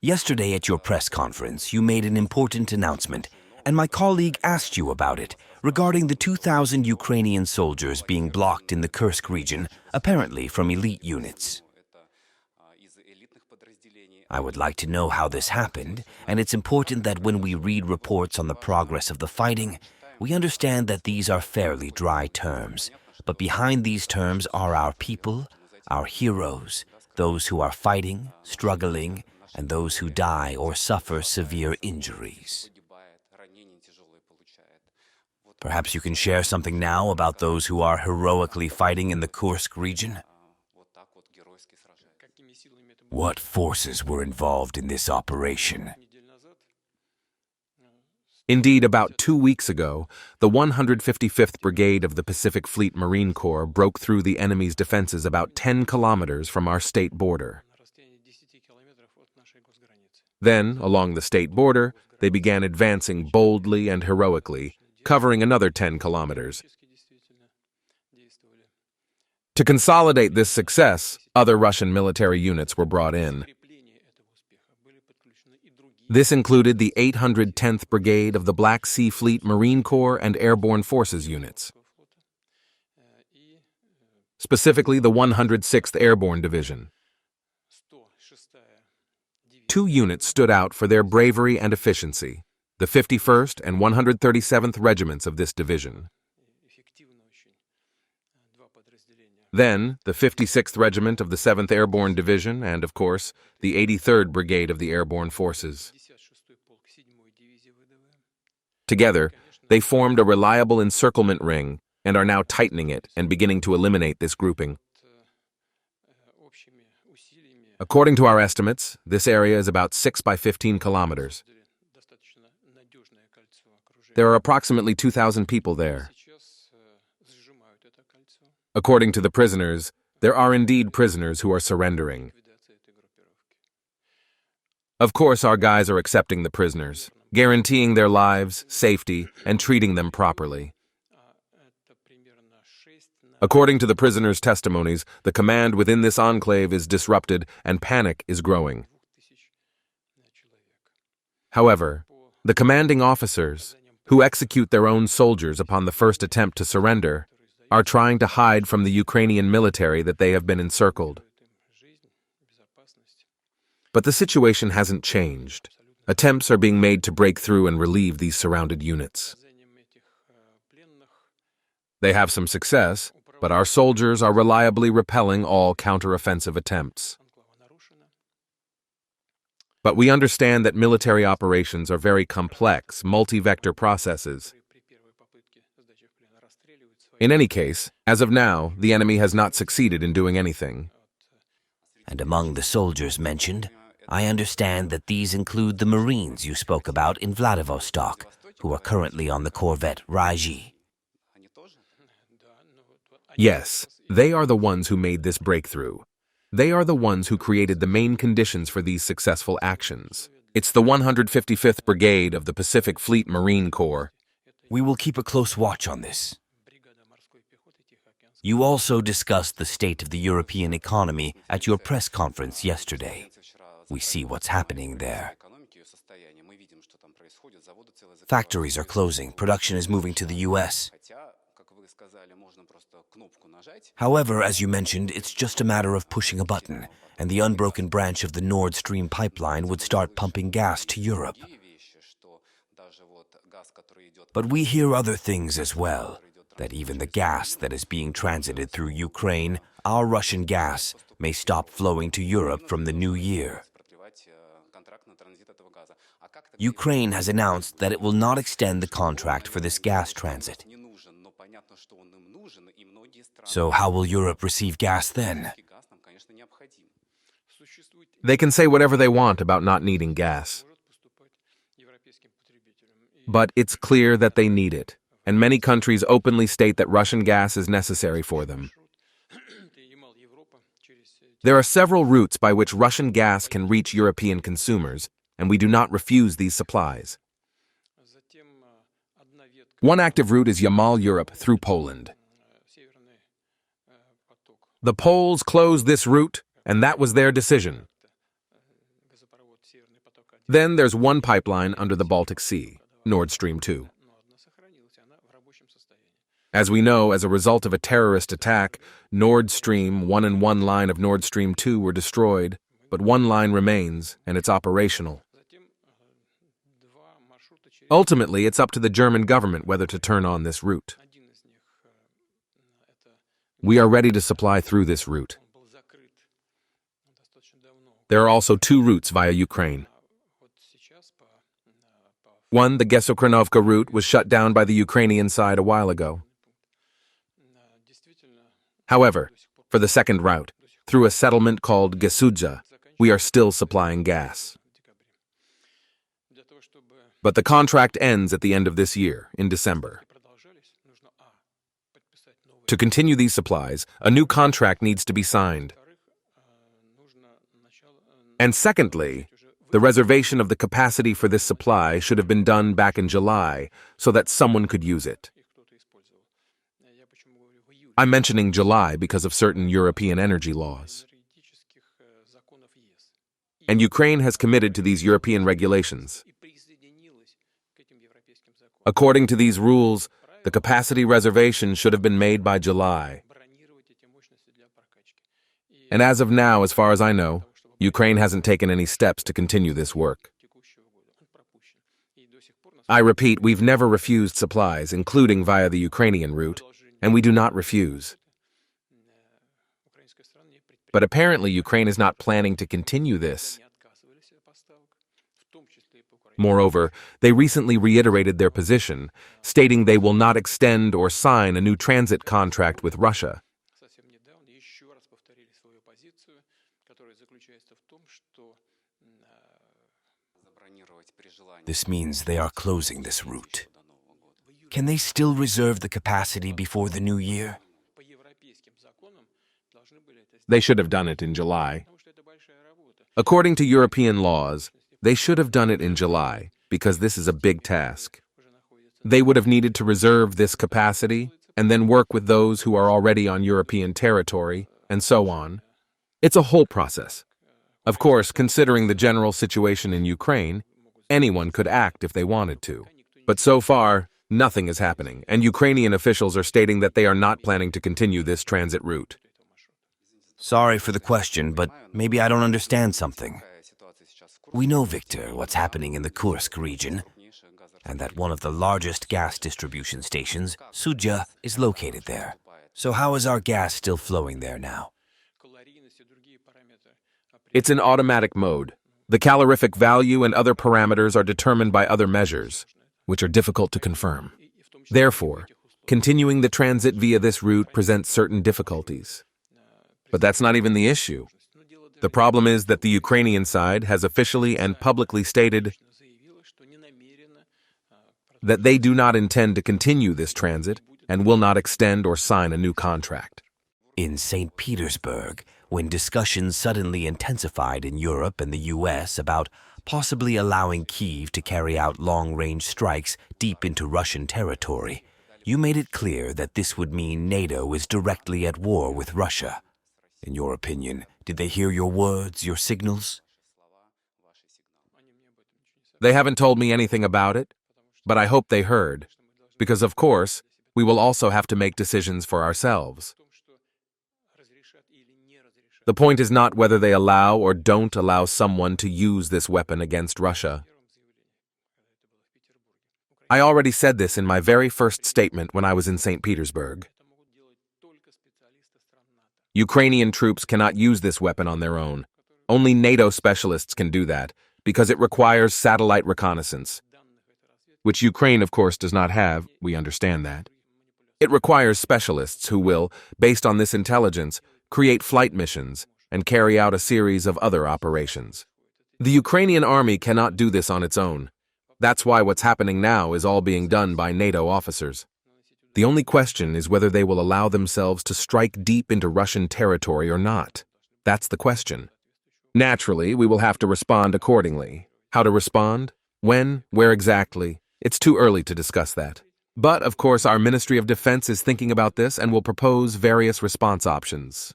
Yesterday at your press conference, you made an important announcement, and my colleague asked you about it regarding the 2,000 Ukrainian soldiers being blocked in the Kursk region, apparently from elite units. I would like to know how this happened, and it's important that when we read reports on the progress of the fighting, we understand that these are fairly dry terms. But behind these terms are our people, our heroes, those who are fighting, struggling, and those who die or suffer severe injuries. Perhaps you can share something now about those who are heroically fighting in the Kursk region? What forces were involved in this operation? Indeed, about 2 weeks ago, the 155th Brigade of the Pacific Fleet Marine Corps broke through the enemy's defenses about 10 kilometers from our state border. Then, along the state border, they began advancing boldly and heroically, covering another 10 kilometers. To consolidate this success, other Russian military units were brought in. This included the 810th Brigade of the Black Sea Fleet Marine Corps and Airborne Forces units, specifically the 106th Airborne Division. 2 units stood out for their bravery and efficiency, the 51st and 137th Regiments of this division. Then, the 56th Regiment of the 7th Airborne Division and, of course, the 83rd Brigade of the Airborne Forces. Together, they formed a reliable encirclement ring and are now tightening it and beginning to eliminate this grouping. According to our estimates, this area is about 6 by 15 kilometers. There are approximately 2,000 people there. According to the prisoners, there are indeed prisoners who are surrendering. Of course, our guys are accepting the prisoners, guaranteeing their lives, safety, and treating them properly. According to the prisoners' testimonies, the command within this enclave is disrupted and panic is growing. However, the commanding officers, who execute their own soldiers upon the first attempt to surrender, are trying to hide from the Ukrainian military that they have been encircled. But the situation hasn't changed. Attempts are being made to break through and relieve these surrounded units. They have some success, but our soldiers are reliably repelling all counteroffensive attempts. But we understand that military operations are very complex, multi-vector processes. In any case, as of now, the enemy has not succeeded in doing anything. And among the soldiers mentioned, I understand that these include the Marines you spoke about in Vladivostok, who are currently on the corvette Raji. Yes, they are the ones who made this breakthrough. They are the ones who created the main conditions for these successful actions. It's the 155th Brigade of the Pacific Fleet Marine Corps. We will keep a close watch on this. You also discussed the state of the European economy at your press conference yesterday. We see what's happening there. Factories are closing, production is moving to the US. However, as you mentioned, it's just a matter of pushing a button, and the unbroken branch of the Nord Stream pipeline would start pumping gas to Europe. But we hear other things as well, that even the gas that is being transited through Ukraine, our Russian gas, may stop flowing to Europe from the new year. Ukraine has announced that it will not extend the contract for this gas transit. So how will Europe receive gas then? They can say whatever they want about not needing gas. But it's clear that they need it, and many countries openly state that Russian gas is necessary for them. There are several routes by which Russian gas can reach European consumers, and we do not refuse these supplies. One active route is Yamal-Europe through Poland. The Poles closed this route, and that was their decision. Then there's one pipeline under the Baltic Sea, Nord Stream 2. As we know, as a result of a terrorist attack, Nord Stream 1 and one line of Nord Stream 2 were destroyed, but one line remains, and it's operational. Ultimately, it's up to the German government whether to turn on this route. We are ready to supply through this route. There are also two routes via Ukraine. One, the Gesokrenovka route, was shut down by the Ukrainian side a while ago. However, for the second route, through a settlement called Gesudza, we are still supplying gas. But the contract ends at the end of this year, in December. To continue these supplies, a new contract needs to be signed. And secondly, the reservation of the capacity for this supply should have been done back in July so that someone could use it. I'm mentioning July because of certain European energy laws. And Ukraine has committed to these European regulations. According to these rules, the capacity reservation should have been made by July. And as of now, as far as I know, Ukraine hasn't taken any steps to continue this work. I repeat, we've never refused supplies, including via the Ukrainian route, and we do not refuse. But apparently Ukraine is not planning to continue this. Moreover, they recently reiterated their position, stating they will not extend or sign a new transit contract with Russia. This means they are closing this route. Can they still reserve the capacity before the new year? They should have done it in July. According to European laws, they should have done it in July, because this is a big task. They would have needed to reserve this capacity and then work with those who are already on European territory, and so on. It's a whole process. Of course, considering the general situation in Ukraine, anyone could act if they wanted to. But so far, nothing is happening, and Ukrainian officials are stating that they are not planning to continue this transit route. Sorry for the question, but maybe I don't understand something. We know, Victor, what's happening in the Kursk region, and that one of the largest gas distribution stations, Sudzha, is located there. So how is our gas still flowing there now? It's in automatic mode. The calorific value and other parameters are determined by other measures, which are difficult to confirm. Therefore, continuing the transit via this route presents certain difficulties. But that's not even the issue. The problem is that the Ukrainian side has officially and publicly stated that they do not intend to continue this transit and will not extend or sign a new contract. In St. Petersburg, when discussions suddenly intensified in Europe and the US about possibly allowing Kyiv to carry out long-range strikes deep into Russian territory, you made it clear that this would mean NATO is directly at war with Russia. In your opinion, did they hear your words, your signals? They haven't told me anything about it, but I hope they heard, because of course, we will also have to make decisions for ourselves. The point is not whether they allow or don't allow someone to use this weapon against Russia. I already said this in my very first statement when I was in St. Petersburg. Ukrainian troops cannot use this weapon on their own. Only NATO specialists can do that, because it requires satellite reconnaissance, which Ukraine, of course, does not have. We understand that. It requires specialists who will, based on this intelligence, create flight missions and carry out a series of other operations. The Ukrainian army cannot do this on its own. That's why what's happening now is all being done by NATO officers. The only question is whether they will allow themselves to strike deep into Russian territory or not. That's the question. Naturally, we will have to respond accordingly. How to respond? When? Where exactly? It's too early to discuss that. But, of course, our Ministry of Defense is thinking about this and will propose various response options.